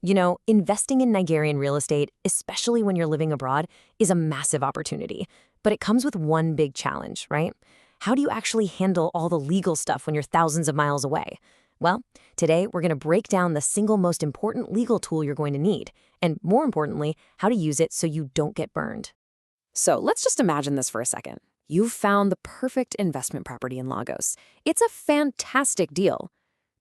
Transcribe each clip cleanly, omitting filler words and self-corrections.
You know, investing in Nigerian real estate, especially when you're living abroad, is a massive opportunity. But it comes with one big challenge, right? How do you actually handle all the legal stuff when you're thousands of miles away? Well, today we're going to break down the single most important legal tool you're going to need, and more importantly, how to use it so you don't get burned. So let's just imagine this for a second. You've found the perfect investment property in Lagos. It's a fantastic deal.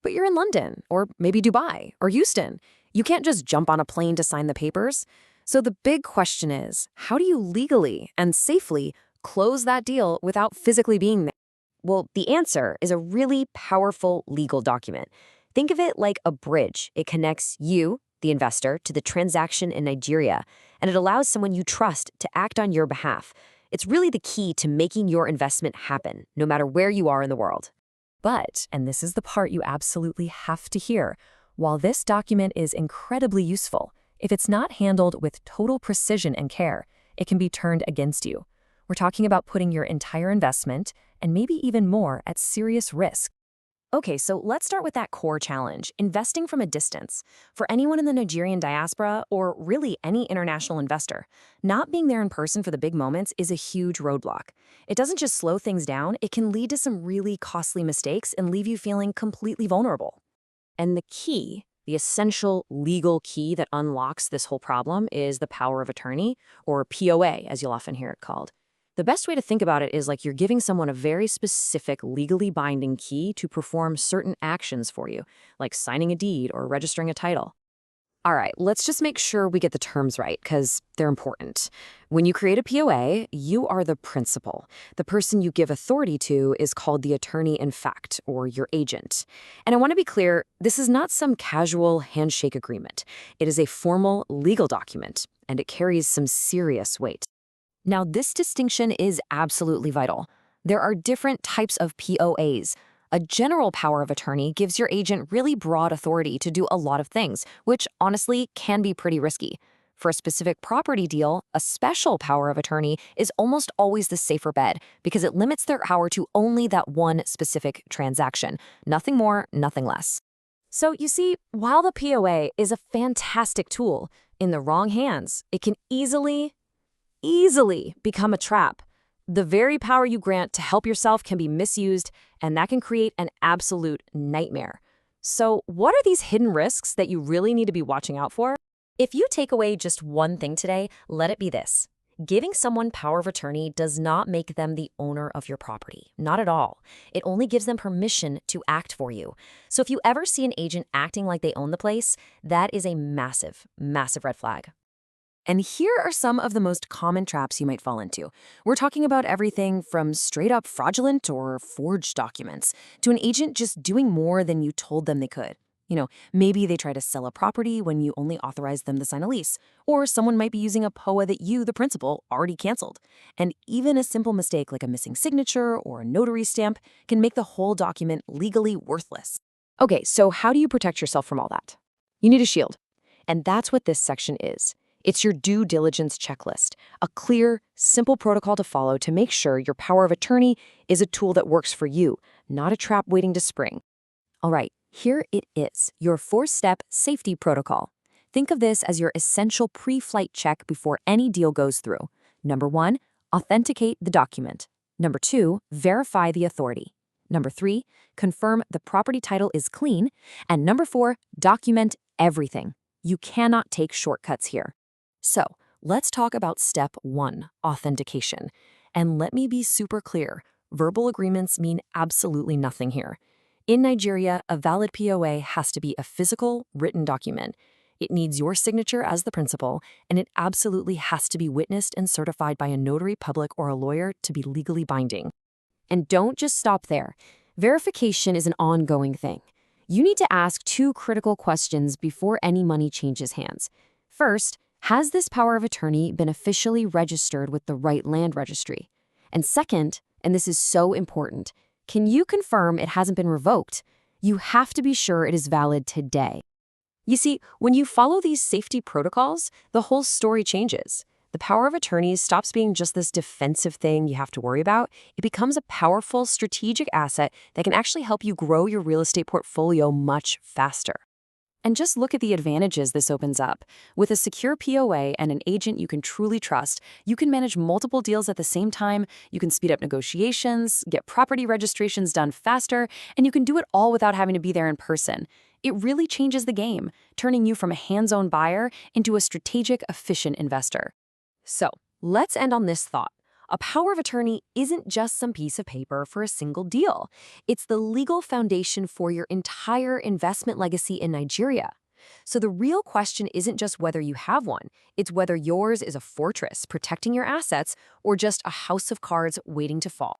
But you're in London, or maybe Dubai, or Houston. You can't just jump on a plane to sign the papers. So the big question is, how do you legally and safely close that deal without physically being there? Well, the answer is a really powerful legal document. Think of it like a bridge. It connects you, the investor, to the transaction in Nigeria, and it allows someone you trust to act on your behalf. It's really the key to making your investment happen, no matter where you are in the world. But, and this is the part you absolutely have to hear, while this document is incredibly useful, if it's not handled with total precision and care, it can be turned against you. We're talking about putting your entire investment, and maybe even more, at serious risk. Okay, so let's start with that core challenge, investing from a distance. For anyone in the Nigerian diaspora, or really any international investor, not being there in person for the big moments is a huge roadblock. It doesn't just slow things down, it can lead to some really costly mistakes and leave you feeling completely vulnerable. And the key, the essential legal key that unlocks this whole problem is the power of attorney, or PoA, as you'll often hear it called. The best way to think about it is like you're giving someone a very specific, legally binding key to perform certain actions for you, like signing a deed or registering a title. All right, let's just make sure we get the terms right, because they're important. When you create a POA, you are the principal. The person you give authority to is called the attorney in fact, or your agent. And I want to be clear, this is not some casual handshake agreement. It is a formal legal document, and it carries some serious weight. Now, this distinction is absolutely vital. There are different types of POAs. A general power of attorney gives your agent really broad authority to do a lot of things, which honestly can be pretty risky. For a specific property deal, a special power of attorney is almost always the safer bet because it limits their power to only that one specific transaction. Nothing more, nothing less. So you see, while the POA is a fantastic tool, in the wrong hands, it can easily become a trap. The very power you grant to help yourself can be misused, and that can create an absolute nightmare. So what are these hidden risks that you really need to be watching out for? If you take away just one thing today, let it be this. Giving someone power of attorney does not make them the owner of your property. Not at all. It only gives them permission to act for you. So if you ever see an agent acting like they own the place, that is a massive, massive red flag. And here are some of the most common traps you might fall into. We're talking about everything from straight-up fraudulent or forged documents to an agent just doing more than you told them they could. You know, maybe they try to sell a property when you only authorized them to sign a lease, or someone might be using a POA that you, the principal, already canceled. And even a simple mistake like a missing signature or a notary stamp can make the whole document legally worthless. Okay, so how do you protect yourself from all that? You need a shield. And that's what this section is. It's your due diligence checklist, a clear, simple protocol to follow to make sure your power of attorney is a tool that works for you, not a trap waiting to spring. All right, here it is, your 4-step safety protocol. Think of this as your essential pre-flight check before any deal goes through. Number 1, authenticate the document. Number 2, verify the authority. Number 3, confirm the property title is clean. And number 4, document everything. You cannot take shortcuts here. So, let's talk about step 1, authentication. And let me be super clear, verbal agreements mean absolutely nothing here. In Nigeria, a valid POA has to be a physical, written document. It needs your signature as the principal, and it absolutely has to be witnessed and certified by a notary public or a lawyer to be legally binding. And don't just stop there. Verification is an ongoing thing. You need to ask 2 critical questions before any money changes hands. First, has this power of attorney been officially registered with the right land registry? And second, and this is so important, can you confirm it hasn't been revoked? You have to be sure it is valid today. You see, when you follow these safety protocols, the whole story changes. The power of attorney stops being just this defensive thing you have to worry about. It becomes a powerful strategic asset that can actually help you grow your real estate portfolio much faster. And just look at the advantages this opens up. With a secure PoA and an agent you can truly trust, you can manage multiple deals at the same time, you can speed up negotiations, get property registrations done faster, and you can do it all without having to be there in person. It really changes the game, turning you from a hands-on buyer into a strategic, efficient investor. So, let's end on this thought. A power of attorney isn't just some piece of paper for a single deal. It's the legal foundation for your entire investment legacy in Nigeria. So the real question isn't just whether you have one, it's whether yours is a fortress protecting your assets or just a house of cards waiting to fall.